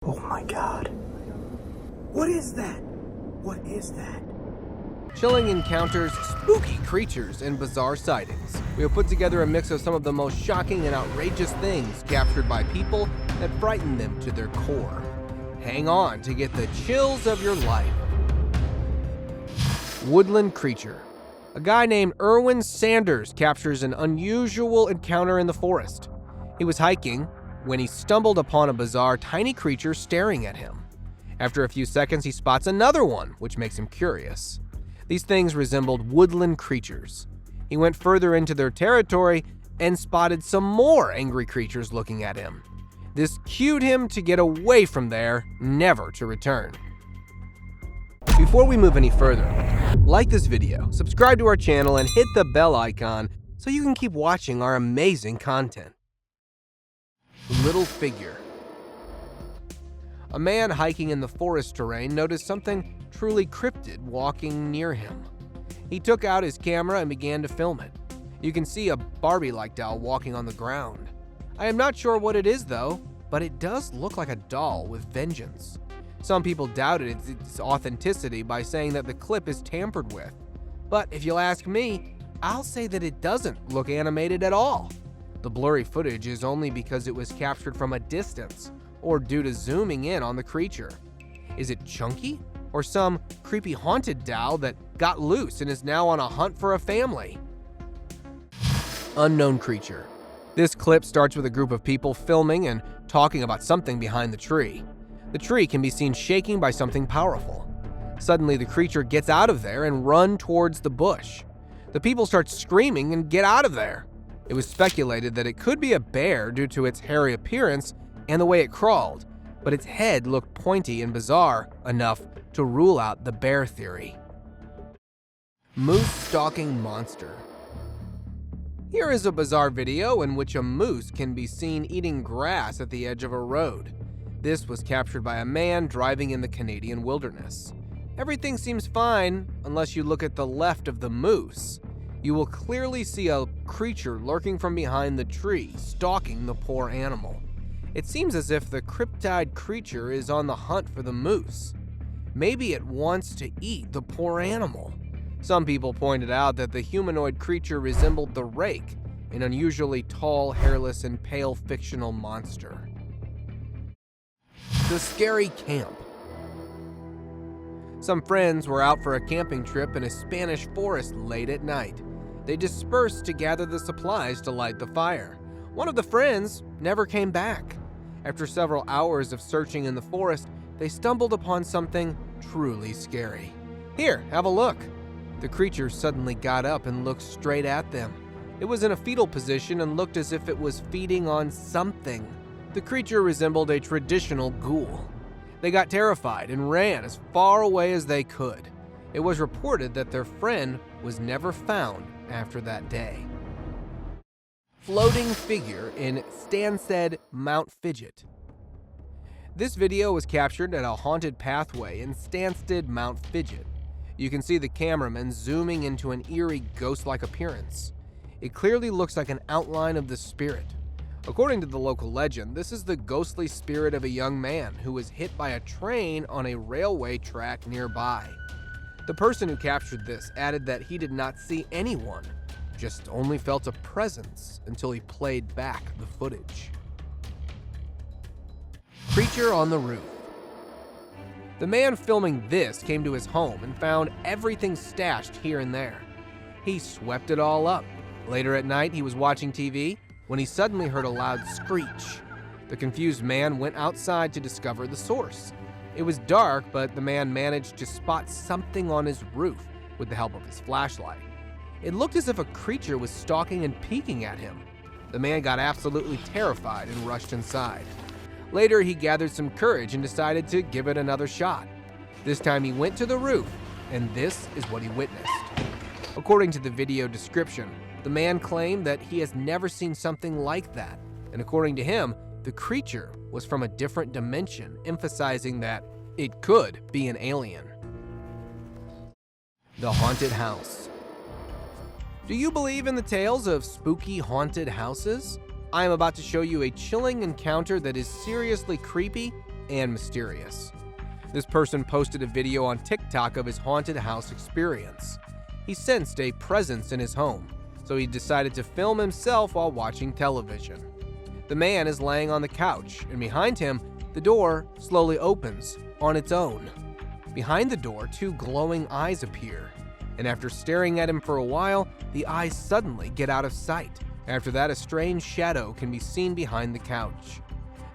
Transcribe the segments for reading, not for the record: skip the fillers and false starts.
Oh my god. What is that? What is that? Chilling encounters, spooky creatures, and bizarre sightings. We have put together a mix of some of the most shocking and outrageous things captured by people that frighten them to their core. Hang on to get the chills of your life. Woodland creature. A guy named Erwin Sanders captures an unusual encounter in the forest. He was hiking when he stumbled upon a bizarre tiny creature staring at him. After a few seconds, he spots another one, which makes him curious. These things resembled woodland creatures. He went further into their territory and spotted some more angry creatures looking at him. This cued him to get away from there, never to return. Before we move any further, like this video, subscribe to our channel, and hit the bell icon so you can keep watching our amazing content. Little figure. A man hiking in the forest terrain noticed something truly cryptid walking near him. He took out his camera and began to film it. You can see a Barbie-like doll walking on the ground. I am not sure what it is though, but it does look like a doll with vengeance. Some people doubted its authenticity by saying that the clip is tampered with. But if you'll ask me, I'll say that it doesn't look animated at all. The blurry footage is only because it was captured from a distance or due to zooming in on the creature. Is it Chunky or some creepy haunted doll that got loose and is now on a hunt for a family? Unknown creature. This clip starts with a group of people filming and talking about something behind the tree. The tree can be seen shaking by something powerful. Suddenly, the creature gets out of there and runs towards the bush. The people start screaming and get out of there. It was speculated that it could be a bear due to its hairy appearance and the way it crawled, but its head looked pointy and bizarre enough to rule out the bear theory. Moose stalking monster. Here is a bizarre video in which a moose can be seen eating grass at the edge of a road. This was captured by a man driving in the Canadian wilderness. Everything seems fine unless you look at the left of the moose. You will clearly see a creature lurking from behind the tree, stalking the poor animal. It seems as if the cryptid creature is on the hunt for the moose. Maybe it wants to eat the poor animal. Some people pointed out that the humanoid creature resembled the rake, an unusually tall, hairless, and pale fictional monster. The scary camp. Some friends were out for a camping trip in a Spanish forest late at night. They dispersed to gather the supplies to light the fire. One of the friends never came back. After several hours of searching in the forest, they stumbled upon something truly scary. Here, have a look. The creature suddenly got up and looked straight at them. It was in a fetal position and looked as if it was feeding on something. The creature resembled a traditional ghoul. They got terrified and ran as far away as they could. It was reported that their friend was never found after that day. Floating figure in Stansted, Mount Fidget. This video was captured at a haunted pathway in Stansted, Mount Fidget. You can see the cameraman zooming into an eerie ghost-like appearance. It clearly looks like an outline of the spirit. According to the local legend, this is the ghostly spirit of a young man who was hit by a train on a railway track nearby. The person who captured this added that he did not see anyone, just only felt a presence until he played back the footage. Creature on the roof. The man filming this came to his home and found everything stashed here and there. He swept it all up. Later at night, he was watching TV when he suddenly heard a loud screech. The confused man went outside to discover the source. It was dark, but the man managed to spot something on his roof with the help of his flashlight. It looked as if a creature was stalking and peeking at him. The man got absolutely terrified and rushed inside. Later, he gathered some courage and decided to give it another shot. This time he went to the roof, and this is what he witnessed. According to the video description, the man claimed that he has never seen something like that, and according to him, the creature was from a different dimension, emphasizing that it could be an alien. The haunted house. Do you believe in the tales of spooky haunted houses? I am about to show you a chilling encounter that is seriously creepy and mysterious. This person posted a video on TikTok of his haunted house experience. He sensed a presence in his home, so he decided to film himself while watching television. The man is laying on the couch, and behind him, the door slowly opens on its own. Behind the door, two glowing eyes appear, and after staring at him for a while, the eyes suddenly get out of sight. After that, a strange shadow can be seen behind the couch.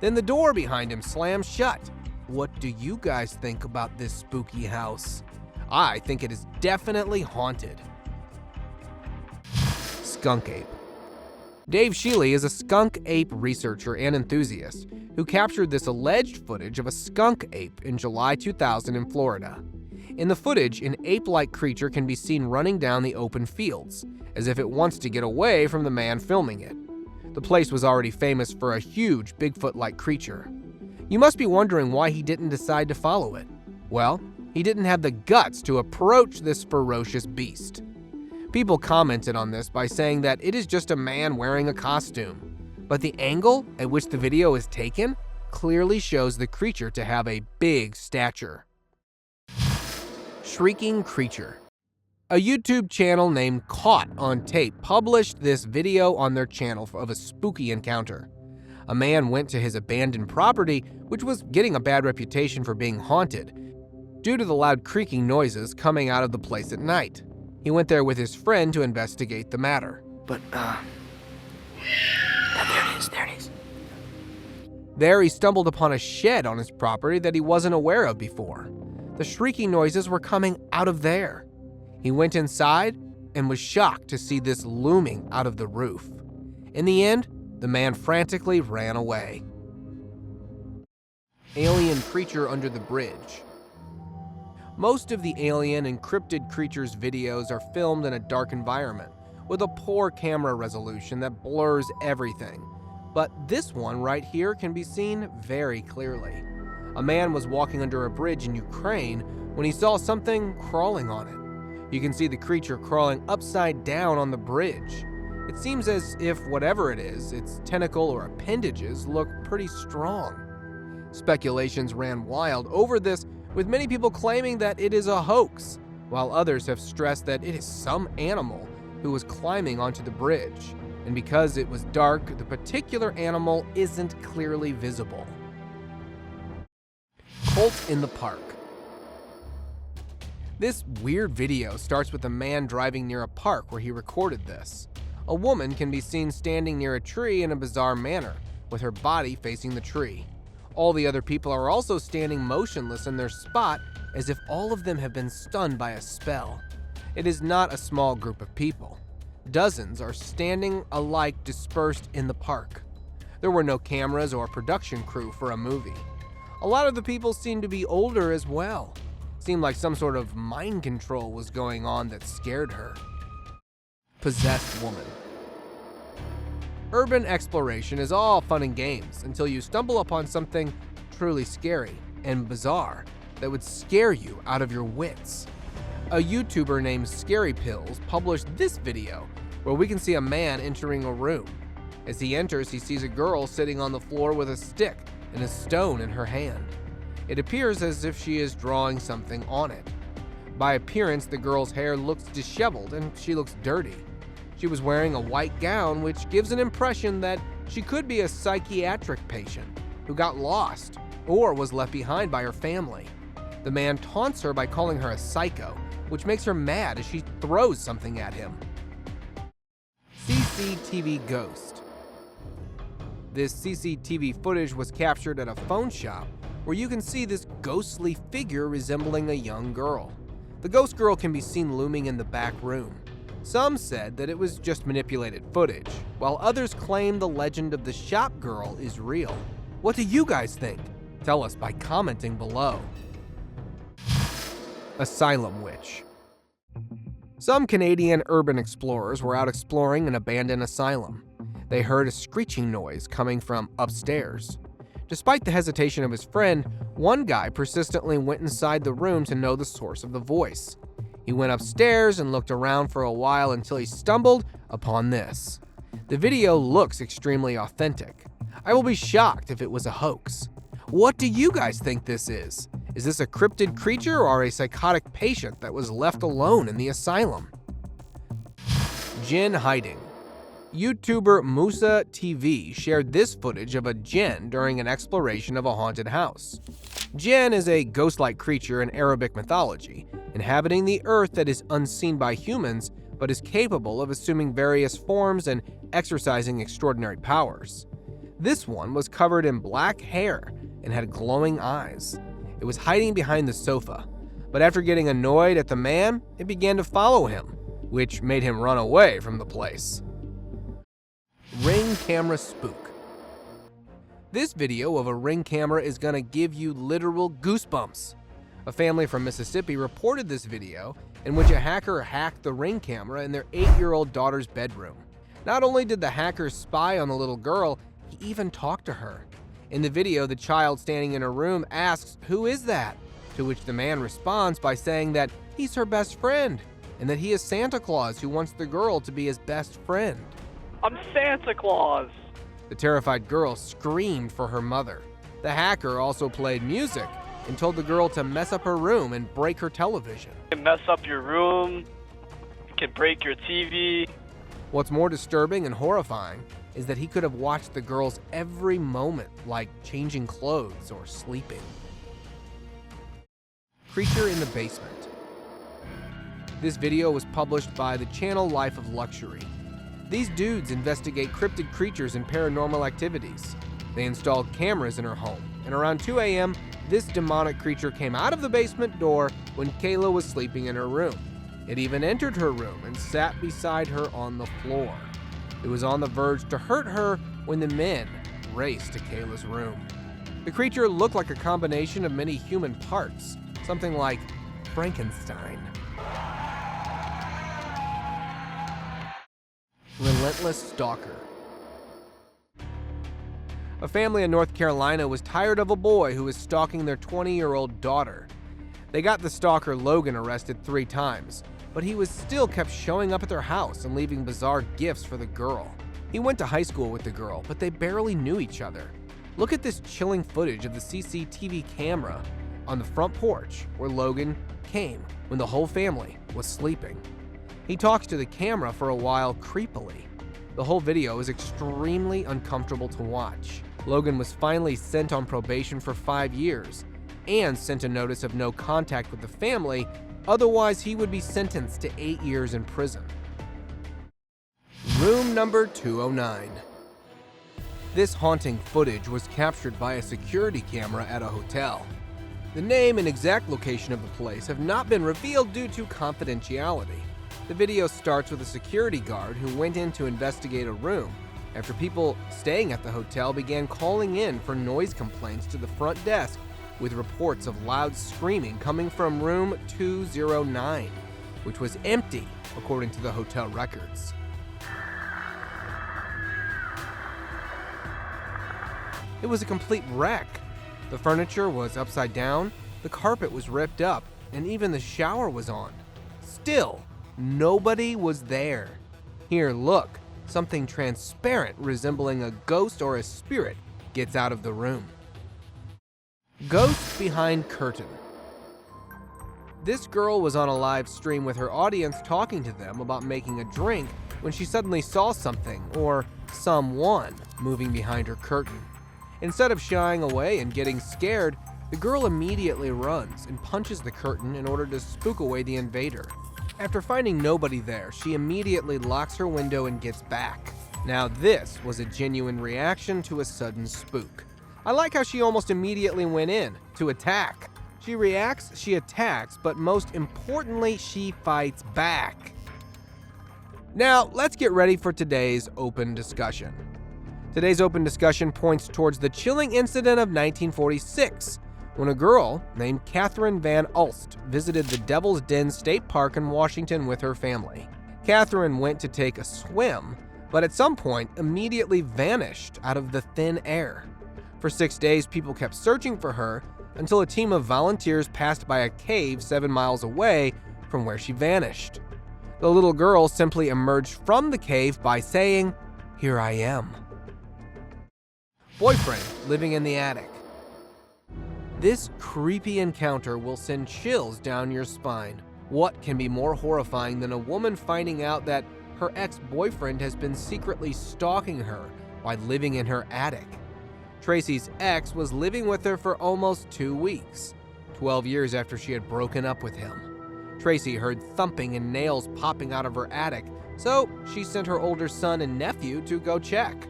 Then the door behind him slams shut. What do you guys think about this spooky house? I think it is definitely haunted. Skunk ape. Dave Shealy is a skunk ape researcher and enthusiast who captured this alleged footage of a skunk ape in July 2000 in Florida. In the footage, an ape-like creature can be seen running down the open fields, as if it wants to get away from the man filming it. The place was already famous for a huge Bigfoot-like creature. You must be wondering why he didn't decide to follow it. Well, he didn't have the guts to approach this ferocious beast. People commented on this by saying that it is just a man wearing a costume, but the angle at which the video is taken clearly shows the creature to have a big stature. Shrieking creature. A YouTube channel named Caught on Tape published this video on their channel of a spooky encounter. A man went to his abandoned property, which was getting a bad reputation for being haunted, due to the loud creaking noises coming out of the place at night. He went there with his friend to investigate the matter. But, there it is. There he stumbled upon a shed on his property that he wasn't aware of before. The shrieking noises were coming out of there. He went inside and was shocked to see this looming out of the roof. In the end, the man frantically ran away. Alien creature under the bridge. Most of the alien and cryptid creatures videos are filmed in a dark environment with a poor camera resolution that blurs everything. But this one right here can be seen very clearly. A man was walking under a bridge in Ukraine when he saw something crawling on it. You can see the creature crawling upside down on the bridge. It seems as if whatever it is, its tentacle or appendages look pretty strong. Speculations ran wild over this, with many people claiming that it is a hoax, while others have stressed that it is some animal who was climbing onto the bridge, and because it was dark, the particular animal isn't clearly visible. Cult in the park. This weird video starts with a man driving near a park where he recorded this. A woman can be seen standing near a tree in a bizarre manner, with her body facing the tree. All the other people are also standing motionless in their spot, as if all of them have been stunned by a spell. It is not a small group of people. Dozens are standing alike dispersed in the park. There were no cameras or production crew for a movie. A lot of the people seemed to be older as well. Seemed like some sort of mind control was going on that scared her. Possessed woman. Urban exploration is all fun and games until you stumble upon something truly scary and bizarre that would scare you out of your wits. A YouTuber named Scary Pills published this video where we can see a man entering a room. As he enters, he sees a girl sitting on the floor with a stick and a stone in her hand. It appears as if she is drawing something on it. By appearance, the girl's hair looks disheveled and she looks dirty. She was wearing a white gown, which gives an impression that she could be a psychiatric patient who got lost or was left behind by her family. The man taunts her by calling her a psycho, which makes her mad as she throws something at him. CCTV ghost. This CCTV footage was captured at a phone shop where you can see this ghostly figure resembling a young girl. The ghost girl can be seen looming in the back room. Some said that it was just manipulated footage, while others claim the legend of the shop girl is real. What do you guys think? Tell us by commenting below. Asylum witch. Some Canadian urban explorers were out exploring an abandoned asylum. They heard a screeching noise coming from upstairs. Despite the hesitation of his friend, one guy persistently went inside the room to know the source of the voice. He went upstairs and looked around for a while until he stumbled upon this. The video looks extremely authentic. I will be shocked if it was a hoax. What do you guys think this is? Is this a cryptid creature or a psychotic patient that was left alone in the asylum? Jinn hiding. YouTuber Musa TV shared this footage of a jinn during an exploration of a haunted house. Jinn is a ghost-like creature in Arabic mythology, inhabiting the earth that is unseen by humans but is capable of assuming various forms and exercising extraordinary powers. This one was covered in black hair and had glowing eyes. It was hiding behind the sofa, but after getting annoyed at the man, it began to follow him, which made him run away from the place. Ring camera spook. This video of a Ring camera is gonna give you literal goosebumps. A family from Mississippi reported this video in which a hacker hacked the Ring camera in their 8-year-old daughter's bedroom. Not only did the hacker spy on the little girl, he even talked to her. In the video, the child standing in her room asks, "Who is that?" To which the man responds by saying that he's her best friend and that he is Santa Claus who wants the girl to be his best friend. I'm Santa Claus! The terrified girl screamed for her mother. The hacker also played music and told the girl to mess up her room and break her television. You can mess up your room, you can break your TV. What's more disturbing and horrifying is that he could have watched the girl's every moment, like changing clothes or sleeping. Creature in the basement. This video was published by the channel Life of Luxury. These dudes investigate cryptid creatures and paranormal activities. They installed cameras in her home, and around 2 a.m., this demonic creature came out of the basement door when Kayla was sleeping in her room. It even entered her room and sat beside her on the floor. It was on the verge to hurt her when the men raced to Kayla's room. The creature looked like a combination of many human parts, something like Frankenstein. Relentless stalker. A family in North Carolina was tired of a boy who was stalking their 20-year-old daughter. They got the stalker Logan arrested 3 times, but he was still kept showing up at their house and leaving bizarre gifts for the girl. He went to high school with the girl, but they barely knew each other. Look at this chilling footage of the CCTV camera on the front porch where Logan came when the whole family was sleeping. He talks to the camera for a while creepily. The whole video is extremely uncomfortable to watch. Logan was finally sent on probation for 5 years and sent a notice of no contact with the family, otherwise he would be sentenced to 8 years in prison. Room number 209. This haunting footage was captured by a security camera at a hotel. The name and exact location of the place have not been revealed due to confidentiality. The video starts with a security guard who went in to investigate a room after people staying at the hotel began calling in for noise complaints to the front desk with reports of loud screaming coming from room 209, which was empty according to the hotel records. It was a complete wreck. The furniture was upside down, the carpet was ripped up, and even the shower was on. Still, nobody was there. Here, look, something transparent resembling a ghost or a spirit gets out of the room. Ghost behind curtain. This girl was on a live stream with her audience talking to them about making a drink when she suddenly saw something or someone moving behind her curtain. Instead of shying away and getting scared, the girl immediately runs and punches the curtain in order to spook away the invader. After finding nobody there, she immediately locks her window and gets back. Now this was a genuine reaction to a sudden spook. I like how she almost immediately went in to attack. She reacts, she attacks, but most importantly, she fights back. Now, let's get ready for today's open discussion. Today's open discussion points towards the chilling incident of 1946, when a girl named Catherine Van Ulst visited the Devil's Den State Park in Washington with her family. Catherine went to take a swim, but at some point immediately vanished out of the thin air. For 6 days, people kept searching for her until a team of volunteers passed by a cave 7 miles away from where she vanished. The little girl simply emerged from the cave by saying, "Here I am." Boyfriend living in the attic. This creepy encounter will send chills down your spine. What can be more horrifying than a woman finding out that her ex-boyfriend has been secretly stalking her while living in her attic? Tracy's ex was living with her for almost 2 weeks, 12 years after she had broken up with him. Tracy heard thumping and nails popping out of her attic, so she sent her older son and nephew to go check.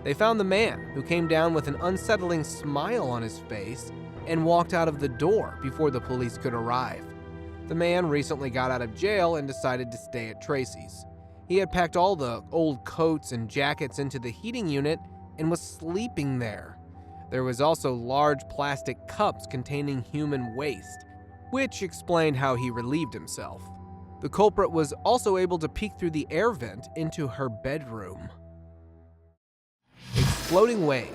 They found the man, who came down with an unsettling smile on his face and walked out of the door before the police could arrive. The man recently got out of jail and decided to stay at Tracy's. He had packed all the old coats and jackets into the heating unit and was sleeping there. There was also large plastic cups containing human waste, which explained how he relieved himself. The culprit was also able to peek through the air vent into her bedroom. Exploding wave.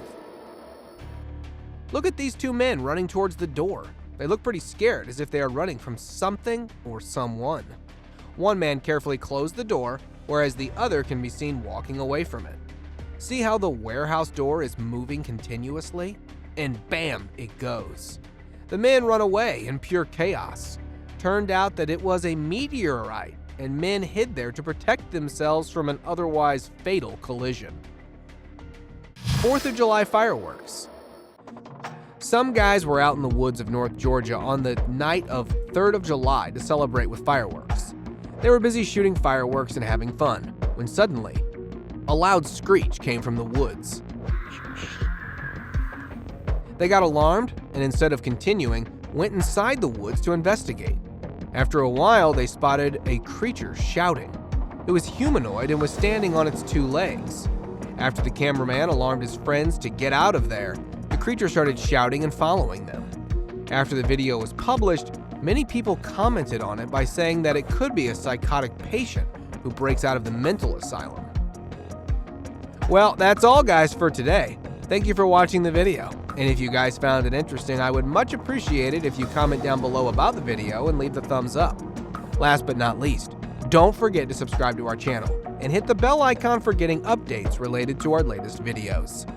Look at these two men running towards the door. They look pretty scared, as if they are running from something or someone. One man carefully closed the door, whereas the other can be seen walking away from it. See how the warehouse door is moving continuously? And bam, it goes. The men run away in pure chaos. Turned out that it was a meteorite, and men hid there to protect themselves from an otherwise fatal collision. 4th of July fireworks. Some guys were out in the woods of North Georgia on the night of 3rd of July to celebrate with fireworks. They were busy shooting fireworks and having fun, when suddenly, a loud screech came from the woods. They got alarmed, and instead of continuing, went inside the woods to investigate. After a while, they spotted a creature shouting. It was humanoid and was standing on its 2 legs. After the cameraman alarmed his friends to get out of there, the creature started shouting and following them. After the video was published, many people commented on it by saying that it could be a psychotic patient who breaks out of the mental asylum. Well, that's all guys for today. Thank you for watching the video. And if you guys found it interesting, I would much appreciate it if you comment down below about the video and leave the thumbs up. Last but not least, don't forget to subscribe to our channel and hit the bell icon for getting updates related to our latest videos.